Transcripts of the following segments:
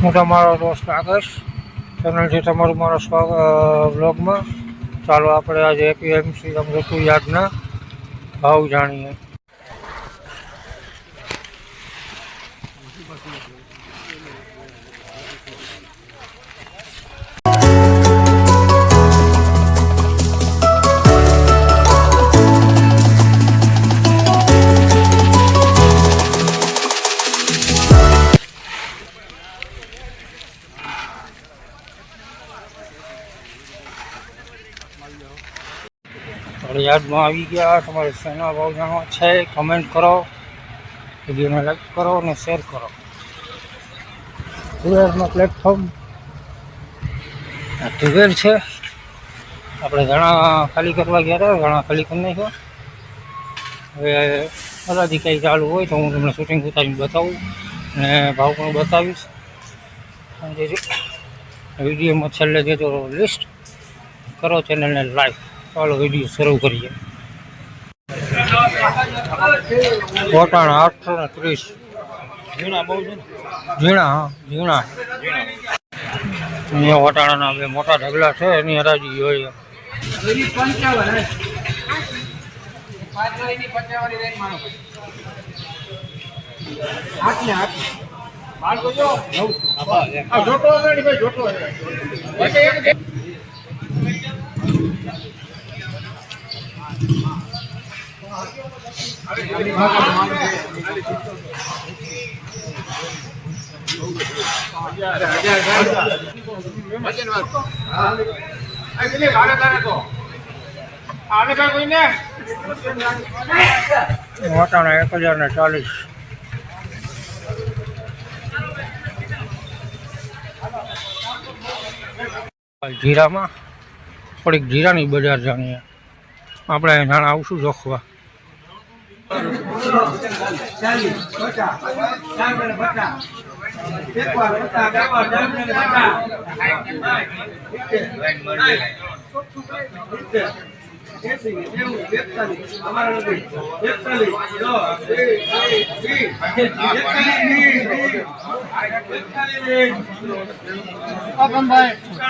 હું તમારો દોસ્ત આકાશ, ચેનલ છે તમારું મારા વ્લોગમાં. ચાલો આપણે આજે એપીએમસી ઋતુ યાર્ડના ભાવ જાણીએ. યાર્ડમાં આવી ગયા. તમારે શેના ભાવ જાણવા છે કમેન્ટ કરો, વિડીયોને લાઈક કરો અને શેર કરો. તુવેરમાં પ્લેટફોર્મ તુવેર છે. આપણે ઘણા ખાલી કરવા ગયા હતા, ઘણા ખાલી કરી નાખ્યો. હવે અલાદી કંઈ ચાલુ હોય તો હું તમને શૂટિંગ ઉતારીને બતાવું અને ભાવ પણ બતાવીશ. વિડીયોમાં છેલ્લે દેજો લિસ્ટ કરો, ચેનલને લાઈક. ચાલો વિડીયો શરૂ કરીએ. વટાણા 830. ઝીણા બહુ છે. ઝીણા, હા ઝીણા. અહીંયા વટાણાના બે મોટા ઢગલા છે, એની હરાજી હોય. વટાણા 1040. જીરામાં થોડીક જીરાની બજાર જાણીએ. આપણે નાણાં આવશું જોખવા.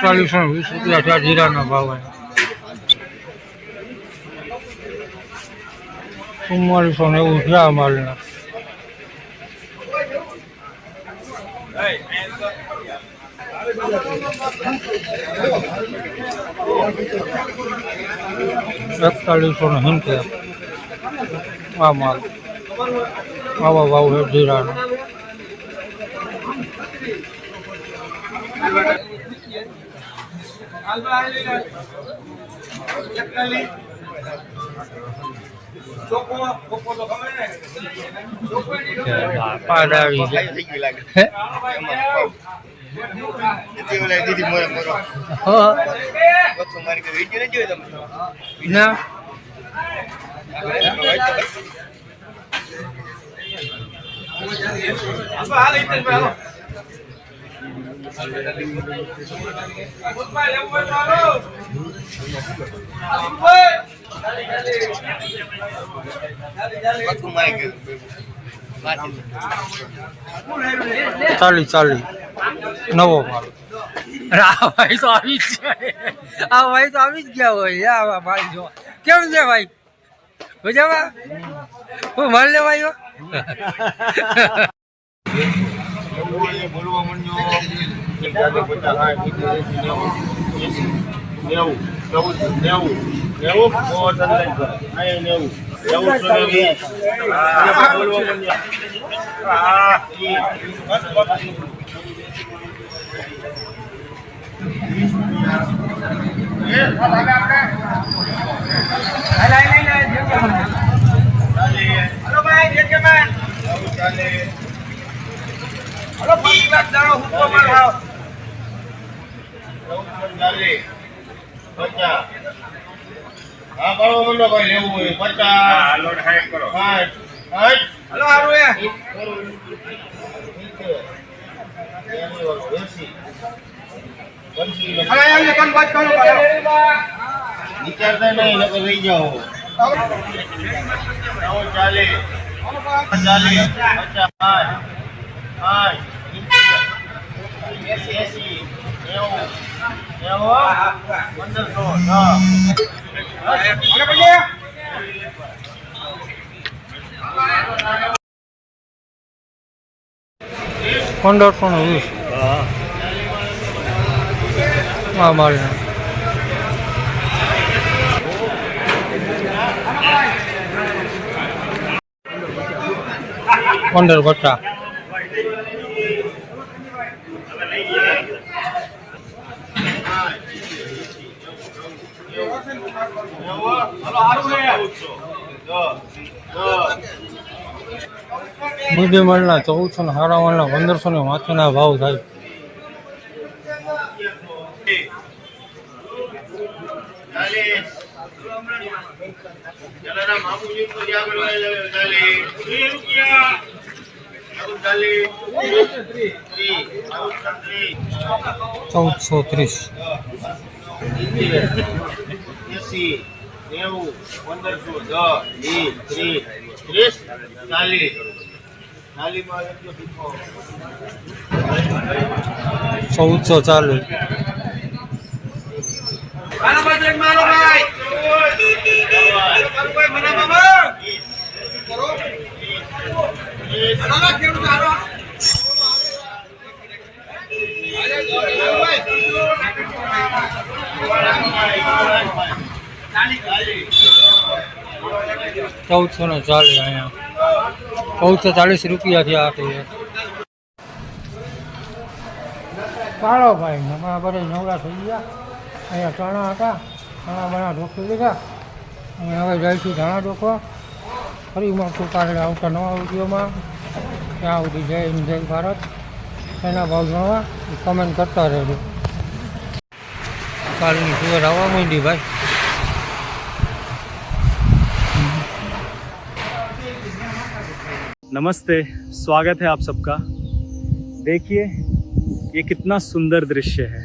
₹40-20 છે જીરાના ભાવ. 4490 છે આ માલના. ₹4180 આ માલ. આવા ભાવ છે જીરાના. પાડ આવી ના 40 નવો માલ. આ ભાઈ તો આવી જ ગયા. આ ભાઈ તો આવી જ ગયા હોય. આ ભાઈ જો કેમ છે ભાઈ? મજામાં? હું માલ લેવા આવ્યો. બોલવા હલો 5 લાખ દાણો હુકમ માર ભાવ 50 હા બાળો મંડો ભાઈ લેવું હોય 50 હા લોડ 60 કરો 60 હલો હારું એ અરે આને કોણ વાત કરો વિચારતા નહીં લોકો રહી જાઓ 40 50 50 5 5 પંદરસો ને 20 હા મારી 15 બુદ્ધિ મળના 1400 ને હારા વાળના 1500 ને માથેના ભાવ થાય. $1430 $1440 અહીંયા 1440 રૂપિયા થયા આ. ચાલો ભાઈ નવા બધા નવરા થઈ ગયા. અહીંયા ચણા હતા, ચણા બણા ઢોકી લીધા અને હવે જઈશું ધાણા ઢોકવા. ફરી મળશું કાલે આવતા નવા વિડીયોમાં. ત્યાં સુધી જય હિન્દ જય ભારત. એના ભાવ જણાવવા કમેન્ટ કરતા રહેજો. કાલની સુવર આવવા માંડી ભાઈ. नमस्ते, स्वागत है आप सबका। देखिए ये कितना सुंदर दृश्य है।